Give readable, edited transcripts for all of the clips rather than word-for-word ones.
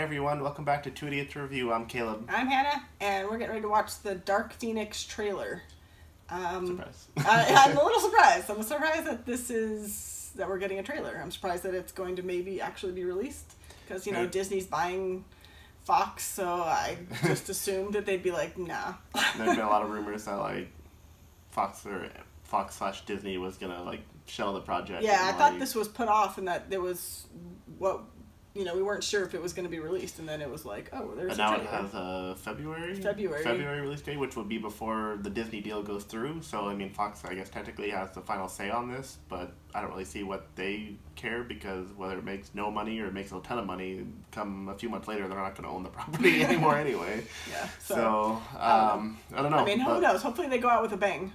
everyone, welcome back to 2 Idiots Review. I'm Caleb. I'm Hannah, and we're getting ready to watch the Dark Phoenix trailer. Surprise. I'm a little surprised. I'm surprised that we're getting a trailer. I'm surprised that it's going to maybe actually be released. Because, Disney's buying Fox, so I just assumed that they'd be like, nah. There's been a lot of rumors that, Fox/Disney was going to, shell the project. Yeah, I thought this was put off and that there was we weren't sure if it was going to be released, and then it was like, oh, there's a trailer. And now it has a February release date, which will be before the Disney deal goes through. So, Fox, I guess, technically has the final say on this, but I don't really see what they care, because whether it makes no money or it makes a ton of money, come a few months later, they're not going to own the property anymore anyway. Yeah. So I don't know. Who knows? Hopefully they go out with a bang.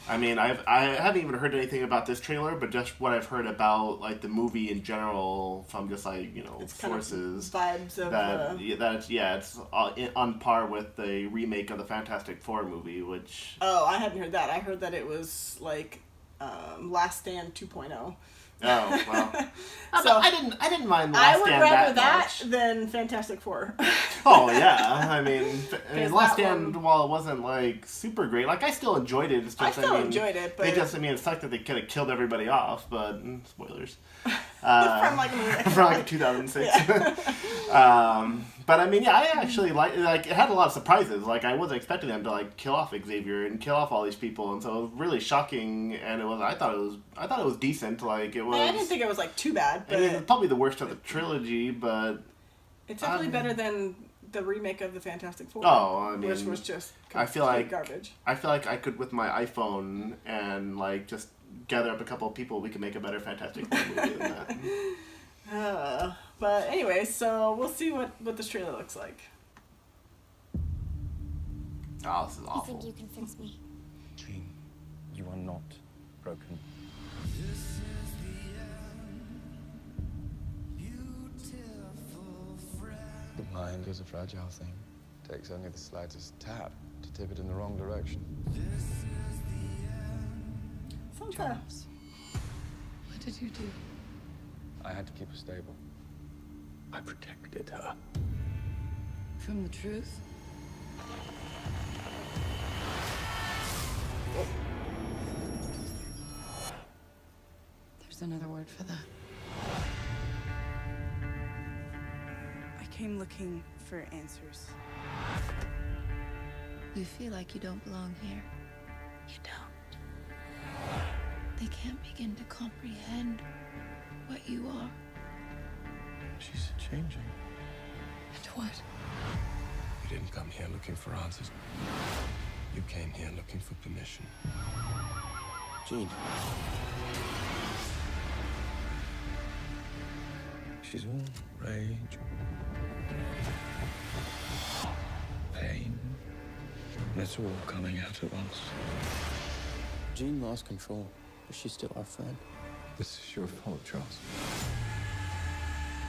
I haven't even heard anything about this trailer, but just what I've heard about the movie in general from just it's sources, kind of vibes of it's on par with the remake of the Fantastic Four movie, which I hadn't heard that. I heard that it was Last Stand 2.0. Oh well, So I didn't mind Last Stand that much. I would rather that than Fantastic Four. Oh yeah, Last Stand, while it wasn't like super great, I still enjoyed it. It's just, I still enjoyed it, but it sucked that they could have killed everybody off. But spoilers. From 2006. Yeah. But I actually it had a lot of surprises. I wasn't expecting them to kill off Xavier and kill off all these people, and so it was really shocking. And I thought it was decent. I didn't think it was too bad. But it's probably the worst of the trilogy, but it's definitely better than the remake of the Fantastic Four. Oh, which was just garbage. I feel like I could, with my iPhone and just gather up a couple of people, we could make a better Fantastic Four movie than that. But anyway, so we'll see what this trailer looks like. Oh, this is awful. You think you can fix me? Jean, you are not broken. The mind is a fragile thing. Takes only the slightest tap to tip it in the wrong direction. Sometimes. What did you do? I had to keep her stable. I protected her. From the truth? There's another word for that. I came looking for answers. You feel like you don't belong here. You don't. They can't begin to comprehend what you are. She's changing. And what? You didn't come here looking for answers. You came here looking for permission. Jean. She's all rage, pain. And it's all coming out at once. Jean lost control, but she's still our friend. This is your fault, Charles.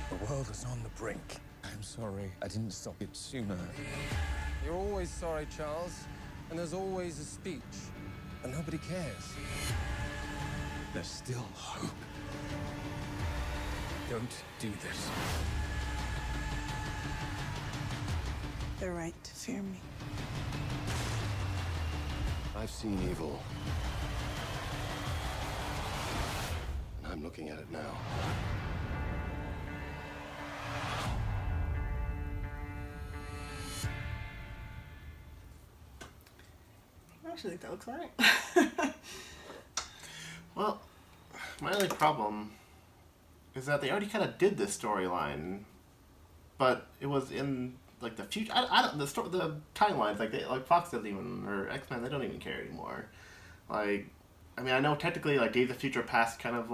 The world is on the brink. I'm sorry I didn't stop it sooner. You're always sorry, Charles. And there's always a speech. And nobody cares. There's still hope. Don't do this. They're right to fear me. I've seen evil. And I'm looking at it now. I actually think that looks alright. Well, my only problem is that they already kind of did this storyline, but it was in the future. The timelines Fox doesn't even, or X-Men, they don't even care anymore. I know technically Days of Future Past kind of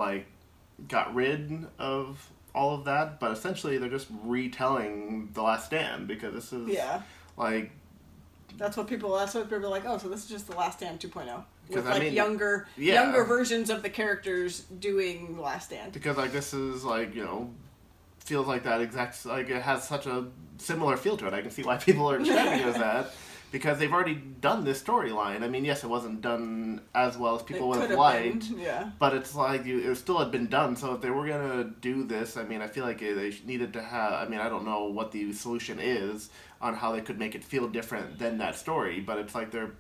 got rid of all of that, but essentially they're just retelling The Last Stand, because this is That's what people are like, oh, so this is just The Last Stand 2.0. With younger versions of the characters doing The Last Stand. Because this is feels like that exact, it has such a similar feel to it. I can see why people are describing it as that. because they've already done this storyline. I mean, yes, it wasn't done as well as people would could have have liked, been, yeah. but it's like it still had been done. So if they were gonna do this, I mean, I feel like they needed to have. I mean, I don't know what the solution is on how they could make it feel different than that story, but it's like they're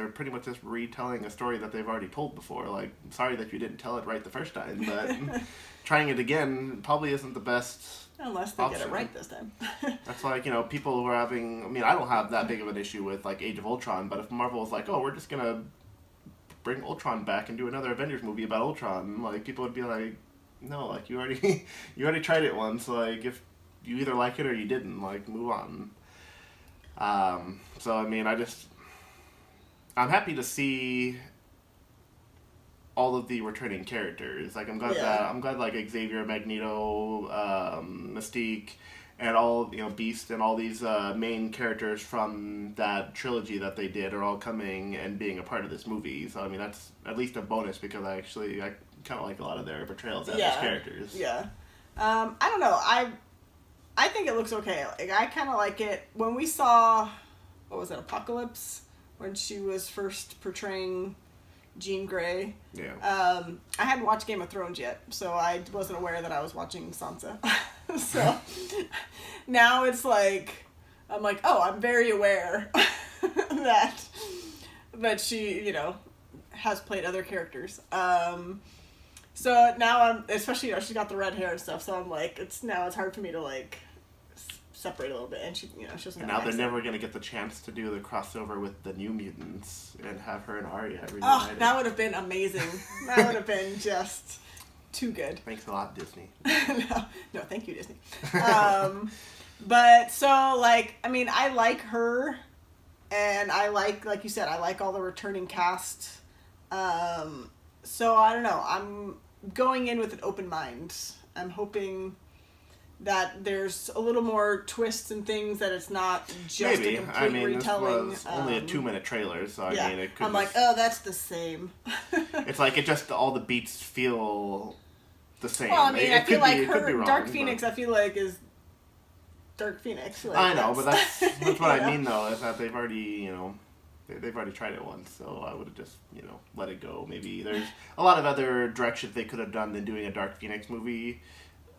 pretty much just retelling a story that they've already told before. Like, sorry that you didn't tell it right the first time, but trying it again probably isn't the best. Unless they get option. it right this time. That's like, people who are having... I mean, I don't have that big of an issue with, like, Age of Ultron, but if Marvel was like, oh, we're just gonna bring Ultron back and do another Avengers movie about Ultron, like, people would be like, no, like, you already tried it once, like, if you either like it or you didn't, like, move on. So, I mean, I'm happy to see all of the returning characters. Like, I'm glad like Xavier, Magneto, Mystique, and all, Beast, and all these main characters from that trilogy that they did are all coming and being a part of this movie. So I mean, that's at least a bonus, because I kind of like a lot of their portrayals as those characters. Yeah. I don't know. I think it looks okay. Like, I kind of like it. When we saw, what was it, Apocalypse, when she was first portraying Jean Grey. Yeah. I hadn't watched Game of Thrones yet, so I wasn't aware that I was watching Sansa. So now it's like, I'm like, oh, I'm very aware that she, has played other characters. So now I'm, especially, she's got the red hair and stuff, so I'm like, it's hard for me to, like, separate a little bit, and she doesn't. And now they're never gonna get the chance to do the crossover with the New Mutants and have her and Arya reunited. Oh, that would have been amazing. That would have been just too good. Thanks a lot, Disney. no, thank you, Disney. But so, like, I mean, I like her, and I like you said, I like all the returning cast. So I don't know. I'm going in with an open mind. I'm hoping that there's a little more twists and things, that it's not just a complete retelling. This was only a 2-minute trailer, so I mean, it could. I'm like, oh, that's the same. It's like all the beats feel the same. Well, I mean, I feel like her wrong, Dark Phoenix, I feel like, is Dark Phoenix. Like, I know, but that's what I mean, though, is that they've already, they've already tried it once, so I would have just, let it go. Maybe there's a lot of other directions they could have done than doing a Dark Phoenix movie.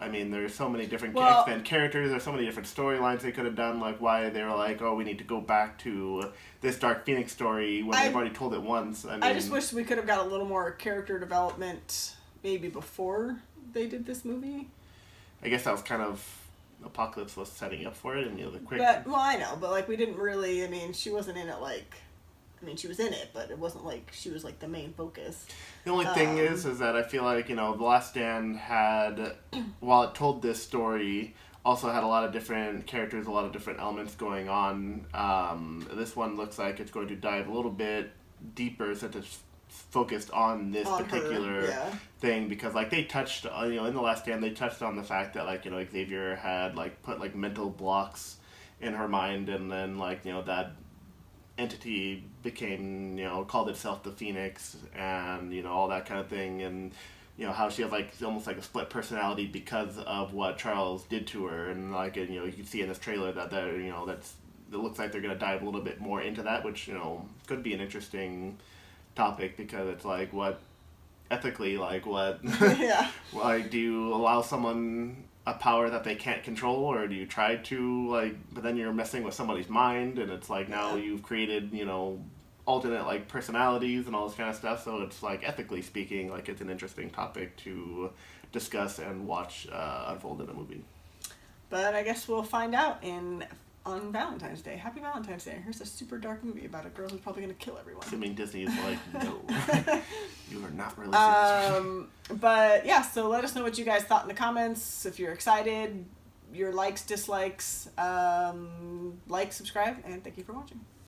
I mean, there's so many different X-Men characters, there's so many different storylines they could have done, like why they were like, oh, we need to go back to this Dark Phoenix story when they've already told it once. I just wish we could have got a little more character development maybe before they did this movie. I guess that was kind of, Apocalypse was setting up for it, and the quick... Well, I know, but like, we didn't really, I mean, she wasn't in it like... I mean, she was in it, but it wasn't like she was like the main focus. The only thing is that I feel like, The Last Stand had, while it told this story, also had a lot of different characters, a lot of different elements going on. This one looks like it's going to dive a little bit deeper, since it's focused on this particular thing, because like they touched, in The Last Stand, they touched on the fact that like, Xavier had like put like mental blocks in her mind, and then like, that entity became, called itself the Phoenix, and, all that kind of thing, and, how she has, like, almost like a split personality because of what Charles did to her, and, like, and, you can see in this trailer that, it looks like they're going to dive a little bit more into that, which, could be an interesting topic, because it's like, what, ethically, like, what, like, do you allow someone a power that they can't control, or do you try to, like, but then you're messing with somebody's mind, and it's like, now you've created, alternate, like, personalities and all this kind of stuff, so it's like, ethically speaking, like, it's an interesting topic to discuss and watch unfold in a movie. But I guess we'll find out on Valentine's Day. Happy Valentine's Day. Here's a super dark movie about a girl who's probably going to kill everyone. Assuming Disney is like, no, you are not releasing this. But yeah, so let us know what you guys thought in the comments. If you're excited, your likes, dislikes, like, subscribe, and thank you for watching.